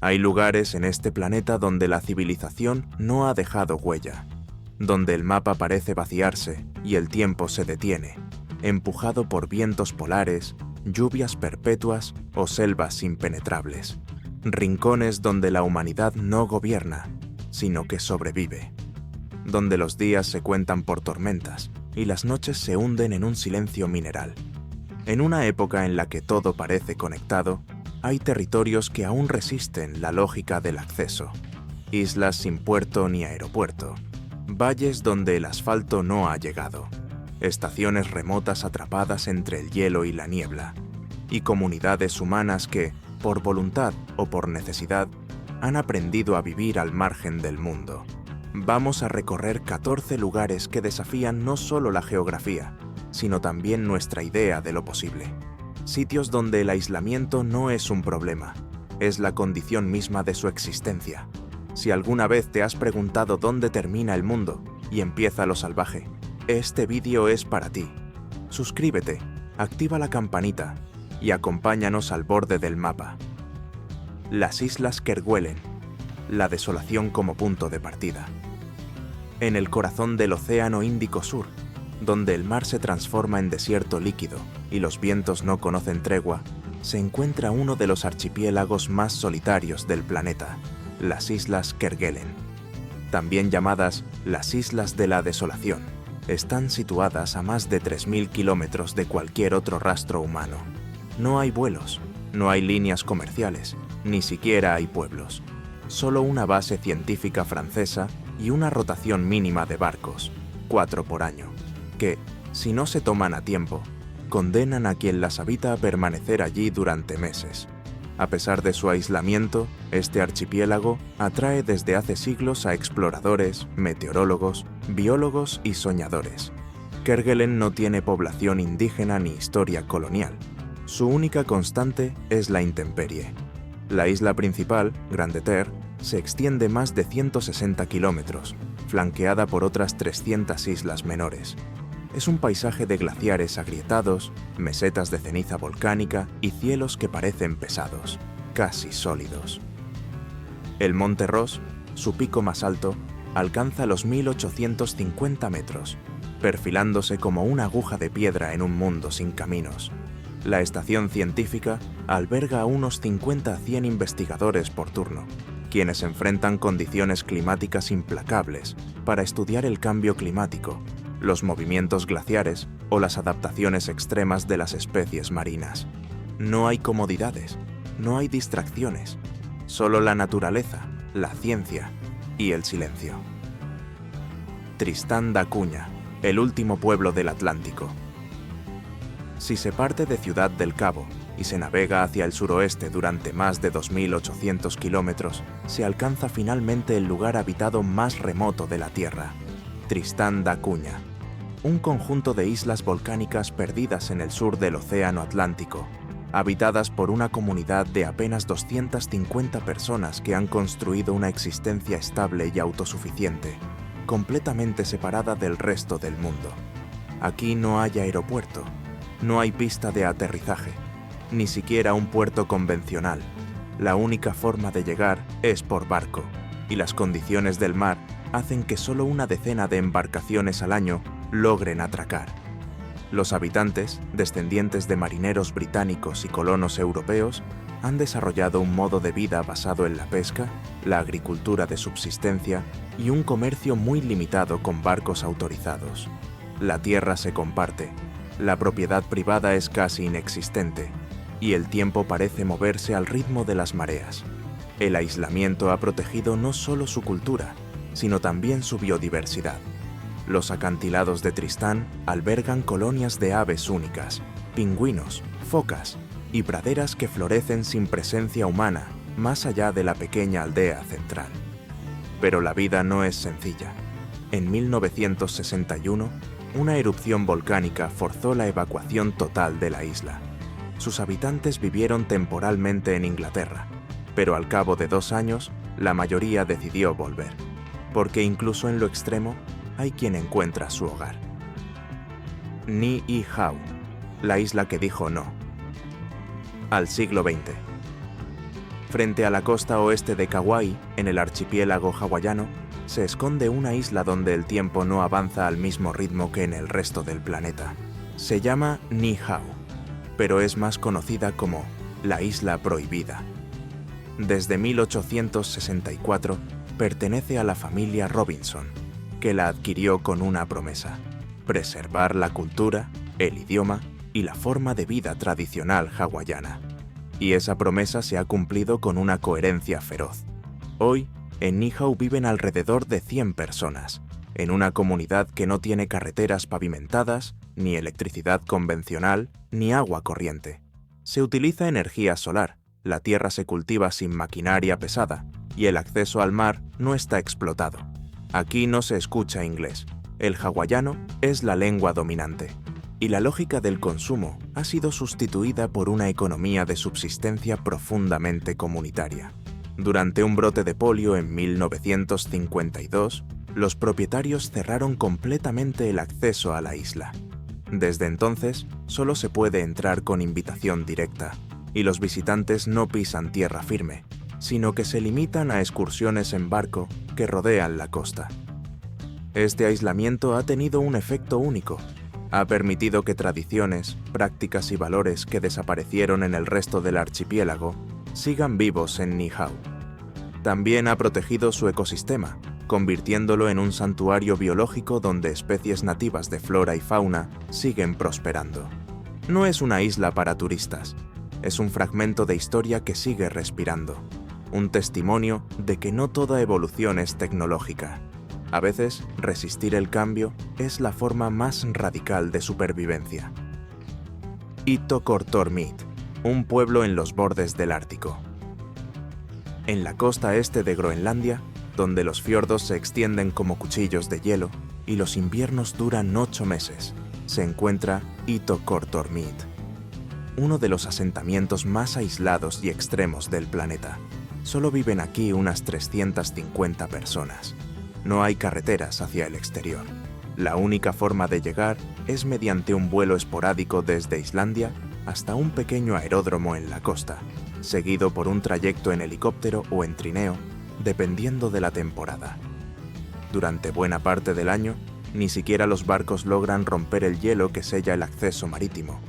Hay lugares en este planeta donde la civilización no ha dejado huella, donde el mapa parece vaciarse y el tiempo se detiene, empujado por vientos polares, lluvias perpetuas o selvas impenetrables. Rincones donde la humanidad no gobierna, sino que sobrevive. Donde los días se cuentan por tormentas y las noches se hunden en un silencio mineral. En una época en la que todo parece conectado, hay territorios que aún resisten la lógica del acceso. Islas sin puerto ni aeropuerto. Valles donde el asfalto no ha llegado. Estaciones remotas atrapadas entre el hielo y la niebla. Y comunidades humanas que, por voluntad o por necesidad, han aprendido a vivir al margen del mundo. Vamos a recorrer 14 lugares que desafían no solo la geografía, sino también nuestra idea de lo posible. Sitios donde el aislamiento no es un problema, es la condición misma de su existencia. Si alguna vez te has preguntado dónde termina el mundo y empieza lo salvaje, este vídeo es para ti. Suscríbete, activa la campanita y acompáñanos al borde del mapa. Las Islas Kerguelen, la desolación como punto de partida. En el corazón del Océano Índico Sur, donde el mar se transforma en desierto líquido y los vientos no conocen tregua, se encuentra uno de los archipiélagos más solitarios del planeta, las Islas Kerguelen. También llamadas las Islas de la Desolación, están situadas a más de 3.000 kilómetros de cualquier otro rastro humano. No hay vuelos, no hay líneas comerciales, ni siquiera hay pueblos. Solo una base científica francesa y una rotación mínima de barcos, 4 por año, que, si no se toman a tiempo, condenan a quien las habita a permanecer allí durante meses. A pesar de su aislamiento, este archipiélago atrae desde hace siglos a exploradores, meteorólogos, biólogos y soñadores. Kerguelen no tiene población indígena ni historia colonial. Su única constante es la intemperie. La isla principal, Grande-Terre, se extiende más de 160 kilómetros, flanqueada por otras 300 islas menores. Es un paisaje de glaciares agrietados, mesetas de ceniza volcánica y cielos que parecen pesados, casi sólidos. El Monte Ross, su pico más alto, alcanza los 1.850 metros, perfilándose como una aguja de piedra en un mundo sin caminos. La estación científica alberga a unos 50 a 100 investigadores por turno, quienes enfrentan condiciones climáticas implacables para estudiar el cambio climático, los movimientos glaciares o las adaptaciones extremas de las especies marinas. No hay comodidades, no hay distracciones, solo la naturaleza, la ciencia y el silencio. Tristán da Cunha, el último pueblo del Atlántico. Si se parte de Ciudad del Cabo y se navega hacia el suroeste durante más de 2.800 kilómetros, se alcanza finalmente el lugar habitado más remoto de la Tierra, Tristán da Cunha, un conjunto de islas volcánicas perdidas en el sur del Océano Atlántico, habitadas por una comunidad de apenas 250 personas que han construido una existencia estable y autosuficiente, completamente separada del resto del mundo. Aquí no hay aeropuerto, no hay pista de aterrizaje, ni siquiera un puerto convencional. La única forma de llegar es por barco, y las condiciones del mar hacen que solo una decena de embarcaciones al año logren atracar. Los habitantes, descendientes de marineros británicos y colonos europeos, han desarrollado un modo de vida basado en la pesca, la agricultura de subsistencia y un comercio muy limitado con barcos autorizados. La tierra se comparte, la propiedad privada es casi inexistente, y el tiempo parece moverse al ritmo de las mareas. El aislamiento ha protegido no solo su cultura, sino también su biodiversidad. Los acantilados de Tristán albergan colonias de aves únicas, pingüinos, focas y praderas que florecen sin presencia humana más allá de la pequeña aldea central. Pero la vida no es sencilla. En 1961, una erupción volcánica forzó la evacuación total de la isla. Sus habitantes vivieron temporalmente en Inglaterra, pero al cabo de 2 años, la mayoría decidió volver, porque incluso en lo extremo, hay quien encuentra su hogar. Ni y Hau, la isla que dijo no. Al siglo XX. Frente a la costa oeste de Kauai, en el archipiélago hawaiano, se esconde una isla donde el tiempo no avanza al mismo ritmo que en el resto del planeta. Se llama Niihau, pero es más conocida como la Isla Prohibida. Desde 1864 pertenece a la familia Robinson, que la adquirió con una promesa: preservar la cultura, el idioma y la forma de vida tradicional hawaiana. Y esa promesa se ha cumplido con una coherencia feroz. Hoy, en Niihau viven alrededor de 100 personas, en una comunidad que no tiene carreteras pavimentadas, ni electricidad convencional, ni agua corriente. Se utiliza energía solar, la tierra se cultiva sin maquinaria pesada, y el acceso al mar no está explotado. Aquí no se escucha inglés. El hawaiano es la lengua dominante, y la lógica del consumo ha sido sustituida por una economía de subsistencia profundamente comunitaria. Durante un brote de polio en 1952, los propietarios cerraron completamente el acceso a la isla. Desde entonces, solo se puede entrar con invitación directa, y los visitantes no pisan tierra firme, sino que se limitan a excursiones en barco que rodean la costa. Este aislamiento ha tenido un efecto único. Ha permitido que tradiciones, prácticas y valores que desaparecieron en el resto del archipiélago sigan vivos en Niihau. También ha protegido su ecosistema, convirtiéndolo en un santuario biológico donde especies nativas de flora y fauna siguen prosperando. No es una isla para turistas, es un fragmento de historia que sigue respirando, un testimonio de que no toda evolución es tecnológica. A veces, resistir el cambio es la forma más radical de supervivencia. Itokortormit, un pueblo en los bordes del Ártico. En la costa este de Groenlandia, donde los fiordos se extienden como cuchillos de hielo y los inviernos duran 8 meses, se encuentra Itokortormit, uno de los asentamientos más aislados y extremos del planeta. Solo viven aquí unas 350 personas. No hay carreteras hacia el exterior. La única forma de llegar es mediante un vuelo esporádico desde Islandia hasta un pequeño aeródromo en la costa, seguido por un trayecto en helicóptero o en trineo, dependiendo de la temporada. Durante buena parte del año, ni siquiera los barcos logran romper el hielo que sella el acceso marítimo.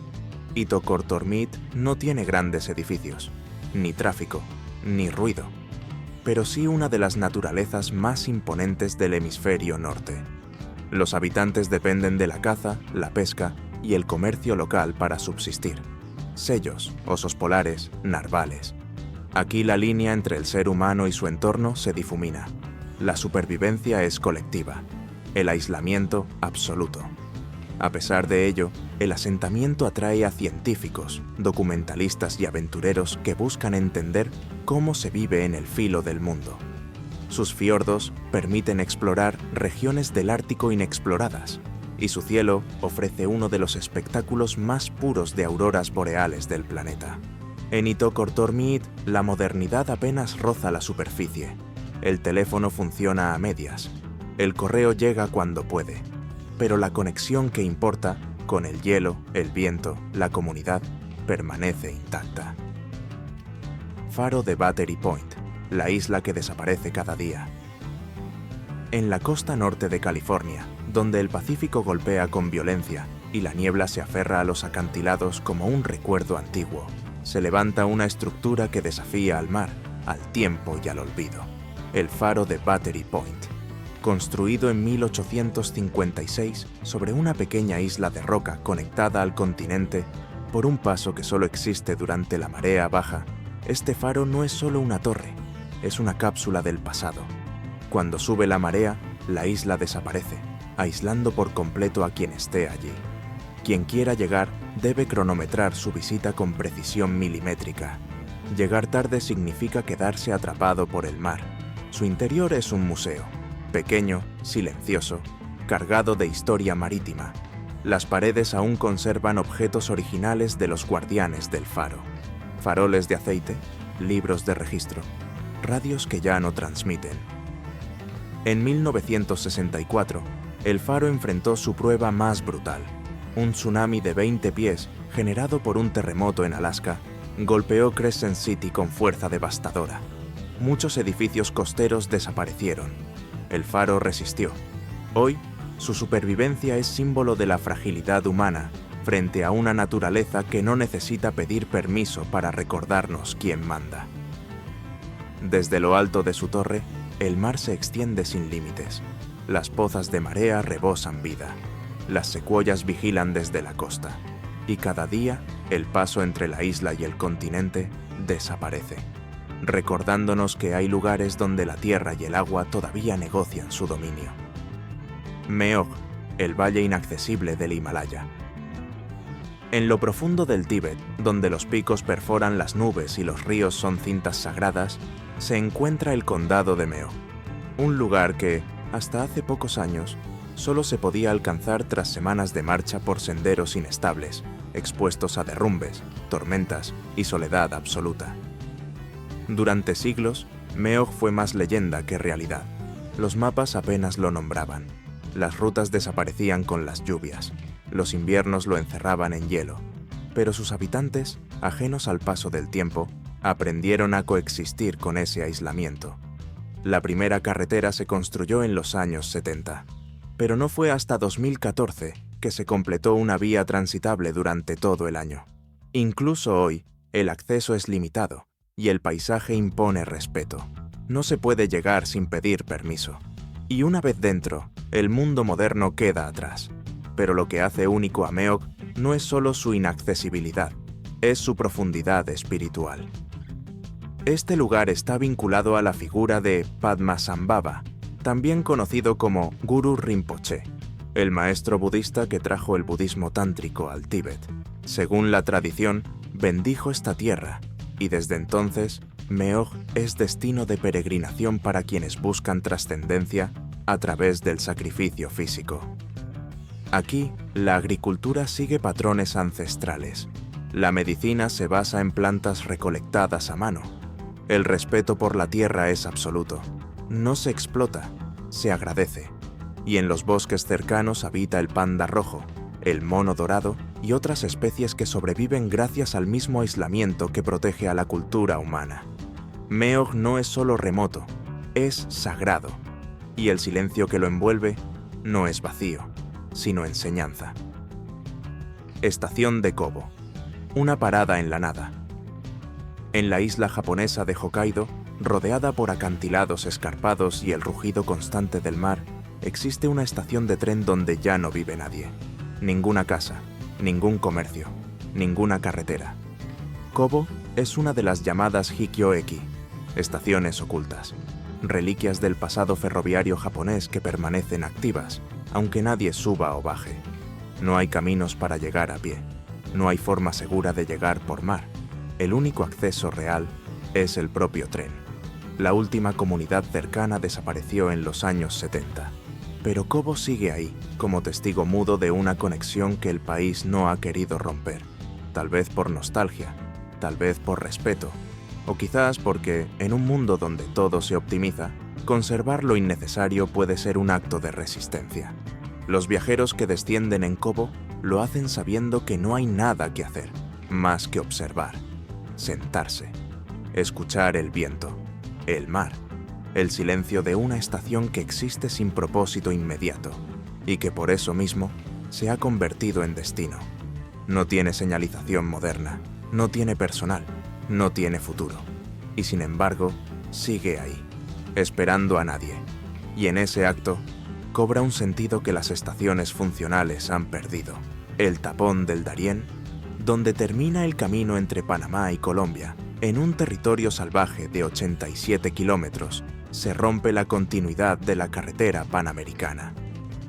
Itokortormit no tiene grandes edificios, ni tráfico, ni ruido, pero sí una de las naturalezas más imponentes del hemisferio norte. Los habitantes dependen de la caza, la pesca y el comercio local para subsistir. Sellos, osos polares, narvales. Aquí la línea entre el ser humano y su entorno se difumina. La supervivencia es colectiva, el aislamiento absoluto. A pesar de ello, el asentamiento atrae a científicos, documentalistas y aventureros que buscan entender cómo se vive en el filo del mundo. Sus fiordos permiten explorar regiones del Ártico inexploradas, y su cielo ofrece uno de los espectáculos más puros de auroras boreales del planeta. En Itokortormit, la modernidad apenas roza la superficie. El teléfono funciona a medias. El correo llega cuando puede. Pero la conexión que importa, con el hielo, el viento, la comunidad, permanece intacta. Faro de Battery Point, la isla que desaparece cada día. En la costa norte de California, donde el Pacífico golpea con violencia y la niebla se aferra a los acantilados como un recuerdo antiguo, se levanta una estructura que desafía al mar, al tiempo y al olvido. El Faro de Battery Point. Construido en 1856 sobre una pequeña isla de roca conectada al continente por un paso que solo existe durante la marea baja, este faro no es solo una torre, es una cápsula del pasado. Cuando sube la marea, la isla desaparece, aislando por completo a quien esté allí. Quien quiera llegar debe cronometrar su visita con precisión milimétrica. Llegar tarde significa quedarse atrapado por el mar. Su interior es un museo. Pequeño, silencioso, cargado de historia marítima. Las paredes aún conservan objetos originales de los guardianes del faro. Faroles de aceite, libros de registro, radios que ya no transmiten. En 1964, el faro enfrentó su prueba más brutal. Un tsunami de 20 pies, generado por un terremoto en Alaska, golpeó Crescent City con fuerza devastadora. Muchos edificios costeros desaparecieron. El faro resistió. Hoy, su supervivencia es símbolo de la fragilidad humana frente a una naturaleza que no necesita pedir permiso para recordarnos quién manda. Desde lo alto de su torre, el mar se extiende sin límites. Las pozas de marea rebosan vida. Las secuoyas vigilan desde la costa. Y cada día, el paso entre la isla y el continente desaparece, recordándonos que hay lugares donde la tierra y el agua todavía negocian su dominio. Meog, el valle inaccesible del Himalaya. En lo profundo del Tíbet, donde los picos perforan las nubes y los ríos son cintas sagradas, se encuentra el condado de Meog, un lugar que, hasta hace pocos años, solo se podía alcanzar tras semanas de marcha por senderos inestables, expuestos a derrumbes, tormentas y soledad absoluta. Durante siglos, Meog fue más leyenda que realidad. Los mapas apenas lo nombraban. Las rutas desaparecían con las lluvias. Los inviernos lo encerraban en hielo. Pero sus habitantes, ajenos al paso del tiempo, aprendieron a coexistir con ese aislamiento. La primera carretera se construyó en los años 70. Pero no fue hasta 2014 que se completó una vía transitable durante todo el año. Incluso hoy, el acceso es limitado y el paisaje impone respeto. No se puede llegar sin pedir permiso. Y una vez dentro, el mundo moderno queda atrás. Pero lo que hace único a Meog no es solo su inaccesibilidad, es su profundidad espiritual. Este lugar está vinculado a la figura de Padmasambhava, también conocido como Guru Rinpoche, el maestro budista que trajo el budismo tántrico al Tíbet. Según la tradición, bendijo esta tierra, y desde entonces, Meog es destino de peregrinación para quienes buscan trascendencia a través del sacrificio físico. Aquí, la agricultura sigue patrones ancestrales. La medicina se basa en plantas recolectadas a mano. El respeto por la tierra es absoluto. No se explota, se agradece. Y en los bosques cercanos habita el panda rojo, el mono dorado y otras especies que sobreviven gracias al mismo aislamiento que protege a la cultura humana. Meog no es solo remoto, es sagrado. Y el silencio que lo envuelve no es vacío, sino enseñanza. Estación de Kobo. Una parada en la nada. En la isla japonesa de Hokkaido, rodeada por acantilados escarpados y el rugido constante del mar, existe una estación de tren donde ya no vive nadie. Ninguna casa, ningún comercio, ninguna carretera. Kobo es una de las llamadas Hikyo-eki, estaciones ocultas, reliquias del pasado ferroviario japonés que permanecen activas, aunque nadie suba o baje. No hay caminos para llegar a pie, no hay forma segura de llegar por mar. El único acceso real es el propio tren. La última comunidad cercana desapareció en los años 70. Pero Kobo sigue ahí, como testigo mudo de una conexión que el país no ha querido romper. Tal vez por nostalgia, tal vez por respeto, o quizás porque, en un mundo donde todo se optimiza, conservar lo innecesario puede ser un acto de resistencia. Los viajeros que descienden en Kobo lo hacen sabiendo que no hay nada que hacer, más que observar, sentarse, escuchar el viento, el mar, el silencio de una estación que existe sin propósito inmediato y que por eso mismo se ha convertido en destino. No tiene señalización moderna, no tiene personal, no tiene futuro. Y sin embargo, sigue ahí, esperando a nadie. Y en ese acto, cobra un sentido que las estaciones funcionales han perdido. El tapón del Darién, donde termina el camino entre Panamá y Colombia, en un territorio salvaje de 87 kilómetros, se rompe la continuidad de la carretera panamericana.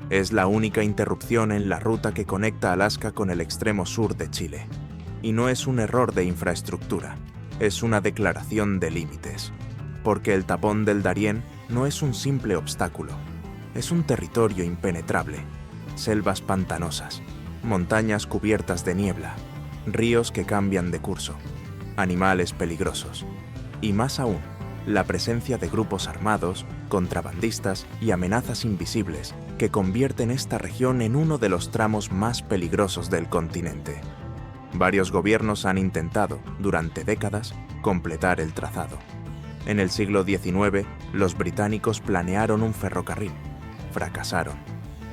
Es la única interrupción en la ruta que conecta Alaska con el extremo sur de Chile. Y no es un error de infraestructura, es una declaración de límites. Porque el tapón del Darién no es un simple obstáculo, es un territorio impenetrable, selvas pantanosas, montañas cubiertas de niebla, ríos que cambian de curso, animales peligrosos, y más aún, la presencia de grupos armados, contrabandistas y amenazas invisibles que convierten esta región en uno de los tramos más peligrosos del continente. Varios gobiernos han intentado, durante décadas, completar el trazado. En el siglo XIX, los británicos planearon un ferrocarril. Fracasaron.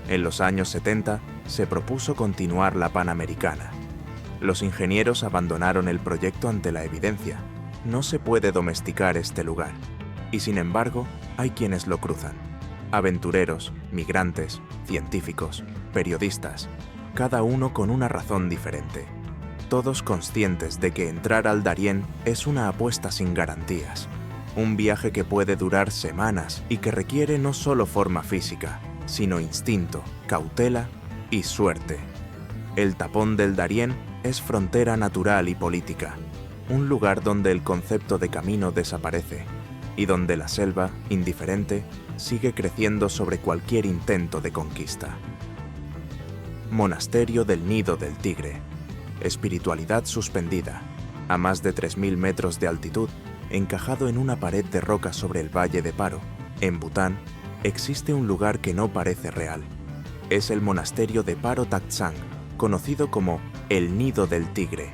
En los años 70, se propuso continuar la Panamericana. Los ingenieros abandonaron el proyecto ante la evidencia. No se puede domesticar este lugar. Y sin embargo, hay quienes lo cruzan. Aventureros, migrantes, científicos, periodistas, cada uno con una razón diferente. Todos conscientes de que entrar al Darién es una apuesta sin garantías. Un viaje que puede durar semanas y que requiere no solo forma física, sino instinto, cautela y suerte. El tapón del Darién es frontera natural y política, un lugar donde el concepto de camino desaparece y donde la selva, indiferente, sigue creciendo sobre cualquier intento de conquista. Monasterio del Nido del Tigre. Espiritualidad suspendida, a más de 3.000 metros de altitud, encajado en una pared de roca sobre el valle de Paro, en Bután, existe un lugar que no parece real. Es el monasterio de Paro Taktsang, conocido como el Nido del Tigre.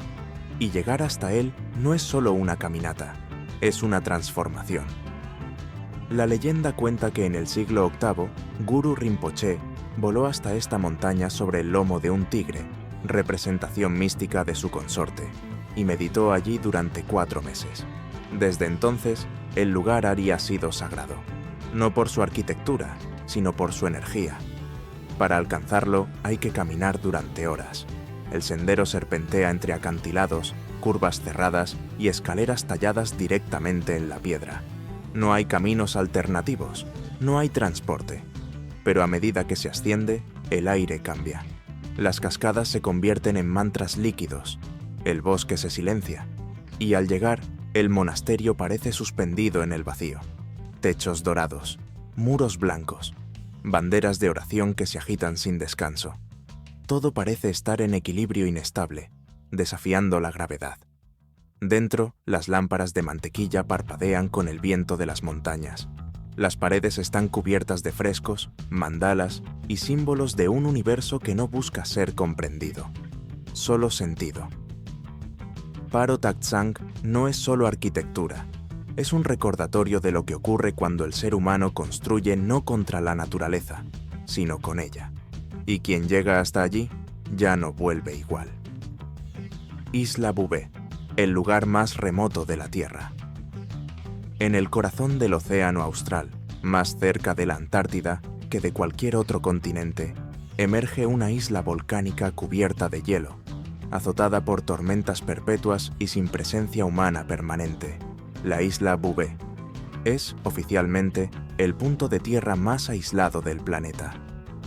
Y llegar hasta él no es solo una caminata, es una transformación. La leyenda cuenta que en el siglo VIII, Guru Rinpoche voló hasta esta montaña sobre el lomo de un tigre, representación mística de su consorte, y meditó allí durante 4 meses. Desde entonces, el lugar habría sido sagrado, no por su arquitectura, sino por su energía. Para alcanzarlo hay que caminar durante horas. El sendero serpentea entre acantilados, curvas cerradas y escaleras talladas directamente en la piedra. No hay caminos alternativos, no hay transporte. Pero a medida que se asciende, el aire cambia. Las cascadas se convierten en mantras líquidos, el bosque se silencia, y al llegar, el monasterio parece suspendido en el vacío. Techos dorados, muros blancos, banderas de oración que se agitan sin descanso. Todo parece estar en equilibrio inestable, desafiando la gravedad. Dentro, las lámparas de mantequilla parpadean con el viento de las montañas. Las paredes están cubiertas de frescos, mandalas y símbolos de un universo que no busca ser comprendido, solo sentido. Paro Taktsang no es solo arquitectura, es un recordatorio de lo que ocurre cuando el ser humano construye no contra la naturaleza, sino con ella. Y quien llega hasta allí ya no vuelve igual. Isla Bouvet, el lugar más remoto de la Tierra. En el corazón del océano austral, más cerca de la Antártida que de cualquier otro continente, emerge una isla volcánica cubierta de hielo, azotada por tormentas perpetuas y sin presencia humana permanente. La isla Bouvet es, oficialmente, el punto de tierra más aislado del planeta.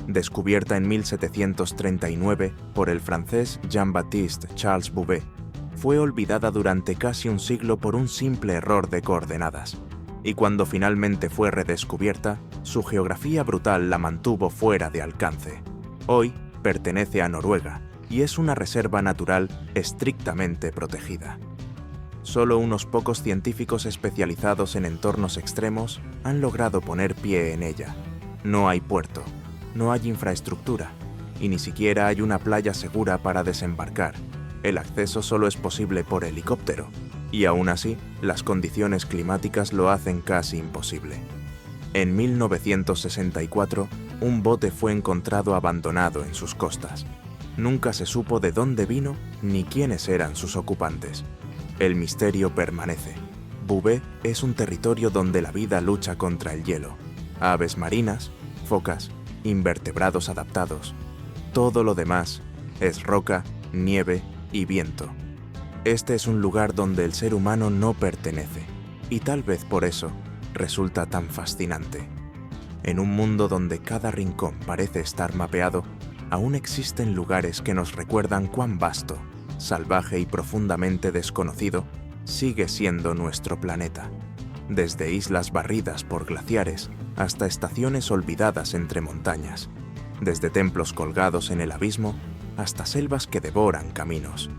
Descubierta en 1739 por el francés Jean-Baptiste Charles Bouvet, fue olvidada durante casi un siglo por un simple error de coordenadas, y cuando finalmente fue redescubierta, su geografía brutal la mantuvo fuera de alcance. Hoy pertenece a Noruega y es una reserva natural estrictamente protegida. Solo unos pocos científicos especializados en entornos extremos han logrado poner pie en ella. No hay puerto, no hay infraestructura, y ni siquiera hay una playa segura para desembarcar. El acceso solo es posible por helicóptero, y aún así, las condiciones climáticas lo hacen casi imposible. En 1964, un bote fue encontrado abandonado en sus costas. Nunca se supo de dónde vino ni quiénes eran sus ocupantes. El misterio permanece. Bouvet es un territorio donde la vida lucha contra el hielo. Aves marinas, focas, invertebrados adaptados. Todo lo demás es roca, nieve y viento. Este es un lugar donde el ser humano no pertenece, y tal vez por eso resulta tan fascinante. En un mundo donde cada rincón parece estar mapeado, aún existen lugares que nos recuerdan cuán vasto, salvaje y profundamente desconocido sigue siendo nuestro planeta. Desde islas barridas por glaciares hasta estaciones olvidadas entre montañas, desde templos colgados en el abismo hasta selvas que devoran caminos.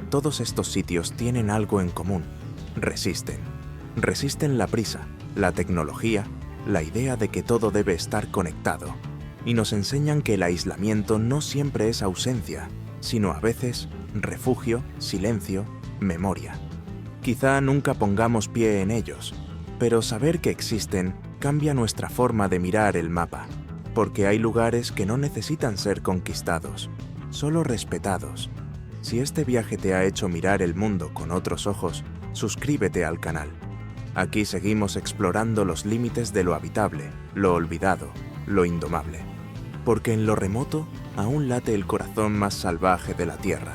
Todos estos sitios tienen algo en común. Resisten. Resisten la prisa, la tecnología, la idea de que todo debe estar conectado. Y nos enseñan que el aislamiento no siempre es ausencia, sino a veces refugio, silencio, memoria. Quizá nunca pongamos pie en ellos, pero saber que existen cambia nuestra forma de mirar el mapa, porque hay lugares que no necesitan ser conquistados, solo respetados. Si este viaje te ha hecho mirar el mundo con otros ojos, suscríbete al canal. Aquí seguimos explorando los límites de lo habitable, lo olvidado, lo indomable. Porque en lo remoto aún late el corazón más salvaje de la Tierra.